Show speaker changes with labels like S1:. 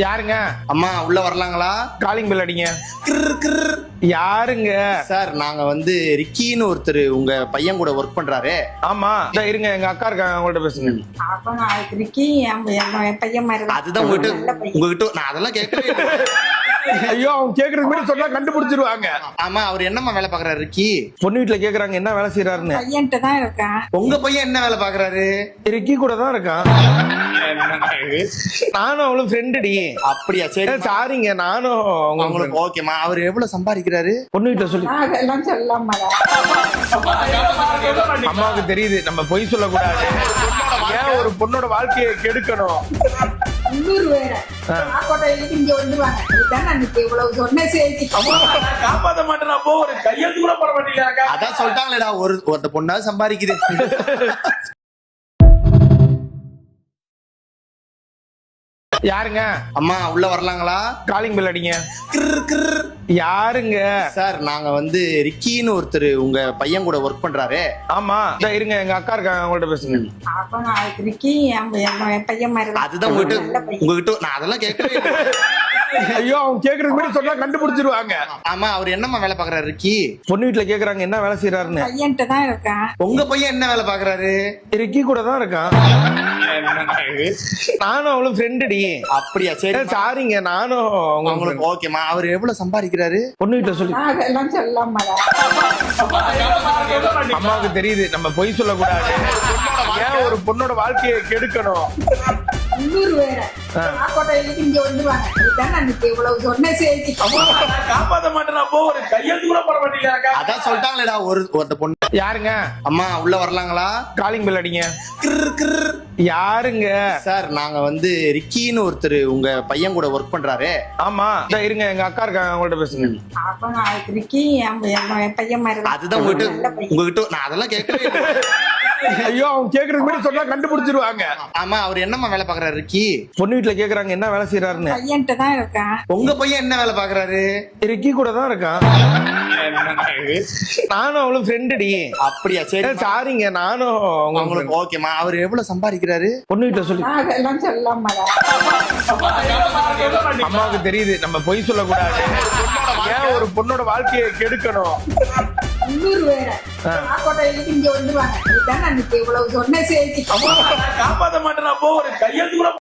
S1: யாருங்க?
S2: அம்மா உள்ள வரலாங்களா?
S1: காலிங் பெல் அடிங்க. யாருங்க?
S2: சார் நாங்க வந்து ரிக்கின்னு ஒருத்தர் உங்க பையன் கூட ஒர்க் பண்றாரு.
S1: ஆமா இருங்க, எங்க அக்கா இருக்காங்க, அவங்கள்ட்ட பேசுங்க.
S3: அப்ப நான் ரிக்கி என் பையன் மாதிரி தான்.
S2: அதுதான் உங்ககிட்ட நான் அதெல்லாம் கேட்கவே இல்லை.
S1: ஐயோ, அவங்க கேக்குறதுக்கு முன்னாடி சொன்னா கண்டுபிடிச்சிருவாங்க.
S2: ஆமா, அவர் என்னம்மா வேலை பாக்குறாரு ரிக்கி?
S1: பொண்ணு வீட்டுல கேக்குறாங்க என்ன வேலை செய்யறாருன்னு.
S3: பையன்கிட்ட தான் இருக்கேன்.
S2: உங்க பையன் என்ன வேலை பாக்குறாரு?
S1: ரிக்கி கூட தான் இருக்கான். நானும் அவளும் ஃப்ரெண்டுடி.
S2: அப்படியா? சரி
S1: சாரிங்க, நானும்
S2: உங்களுக்கு ஓகேமா. அவர் எவ்வளவு சம்பாதிக்கிறாரு?
S1: பொண்ணு வீட்டுல சொல்லி
S3: அதெல்லாம் சொல்லாம
S1: அம்மாவுக்கு தெரியுது நம்ம பொய் சொல்லக்கூடாது. ஏன் ஒரு பொண்ணோட வாழ்க்கையை கெடுக்கணும்?
S3: உள்ளூர் வேற கோட்டையிலுக்கு இங்க வந்துருவாங்க. இதுதான் நான் இவ்வளவு சொன்ன செய்தி.
S1: காப்பாத்த மாட்டேன். அப்போ ஒரு கையெழுத்து கூட போட மாட்டீங்களா?
S2: அதான் சொல்லிட்டாங்களேடா, ஒருத்த பொண்ணா சம்பாதிக்குது.
S1: யாருங்க?
S2: அம்மா உள்ள வரலாங்களா?
S1: காலிங் பெல் அடிங்க. யாருங்க?
S2: சார் நாங்க வந்து ரிக்கின்னு ஒருத்தர் உங்க பையன் கூட ஒர்க் பண்றாரு.
S1: ஆமா இருங்க, எங்க அக்கா இருக்காங்க, அவங்கள்ட்ட பேசுங்க.
S3: அப்ப நான் ரிக்கி என் பையன் மாதிரி தான்.
S2: அதுதான் உங்ககிட்ட நான் அதெல்லாம் கேட்கவே இல்லை.
S1: ஐயோ, அவங்க கேக்குறதுக்கு முன்னாடி சொன்னா கண்டுபிடிச்சிருவாங்க.
S2: ஆமா, அவர் என்னம்மா வேலை பாக்குறாரு ரிக்கி?
S1: பொண்ணு வீட்டுல கேக்குறாங்க என்ன வேலை செய்யறாருன்னு.
S3: பையன்கிட்ட தான் இருக்கேன்.
S2: உங்க பையன் என்ன வேலை பாக்குறாரு?
S1: ரிக்கி கூட தான் இருக்கான். நானும் அவளும் ஃப்ரெண்டுடி.
S2: அப்படியா? சரி
S1: சாரிங்க, நானும்
S2: உங்களுக்கு ஓகேமா. அவர் எவ்வளவு சம்பாதிக்கிறாரு?
S1: பொண்ணு வீட்டுல சொல்லி
S3: அதெல்லாம் சொல்லாம
S1: அம்மாவுக்கு தெரியுது நம்ம பொய் சொல்லக்கூடாது. ஏன் ஒரு பொண்ணோட வாழ்க்கையை கெடுக்கணும்?
S3: உள்ளூர் வேற கோட்டையிலுக்கு இங்க வந்துருவாங்க. இதுதான் நான் இவ்வளவு சொன்ன செய்தி.
S1: காப்பாத்த மாட்டேன். அப்போ ஒரு கையெழுத்து கூட போட மாட்டீங்களா?
S2: அதான் சொல்லிட்டாங்களேடா, ஒருத்த பொண்ணு.
S1: யாருங்க?
S2: அம்மா உள்ள வரலாங்களா?
S1: காலிங் பெல் அடிங்க. யாருங்க?
S2: சார் நாங்க வந்து ரிக்கின்னு ஒருத்தர் உங்க பையன் கூட ஒர்க் பண்றாரு.
S1: ஆமா இருங்க, எங்க அக்கா இருக்காங்க, அவங்கள்ட்ட பேசுங்க.
S3: அப்ப நான் ரிக்கி என் பையன் மாதிரி தான்.
S2: அதுதான் உங்ககிட்ட நான் அதெல்லாம் கேட்கவே இல்லை.
S1: ஐயோ, அவங்க கேக்குறதுக்கு முன்னாடி சொன்னா கண்டுபிடிச்சிருவாங்க.
S2: ஆமா, அவர் என்னம்மா வேலை பாக்குறாரு ரிக்கி?
S1: பொண்ணு வீட்டுல கேக்குறாங்க என்ன வேலை செய்யறாருன்னு.
S3: பையன்கிட்ட தான் இருக்கேன்.
S2: உங்க பையன் என்ன வேலை பாக்குறாரு?
S1: ரிக்கி கூட தான் இருக்கான். நானும் அவளும் ஃப்ரெண்டுடி.
S2: அப்படியா? சரி
S1: சாரிங்க, நானும்
S2: உங்களுக்கு ஓகேமா. அவர் எவ்வளவு சம்பாதிக்கிறாரு?
S1: பொண்ணு வீட்டுல சொல்லி
S3: அதெல்லாம் சொல்லாம
S1: அம்மாவுக்கு தெரியுது நம்ம பொய் சொல்லக்கூடாது. ஏன் ஒரு பொண்ணோட வாழ்க்கையை கெடுக்கணும்?
S3: உள்ளூர் வேற கோட்டையிலுக்கு இங்க வந்துருவாங்க. இதுதான் நான் இவ்வளவு சொன்ன செய்தி.
S1: காப்பாத்த மாட்டேன். அப்போ ஒரு கையெழுத்து கூட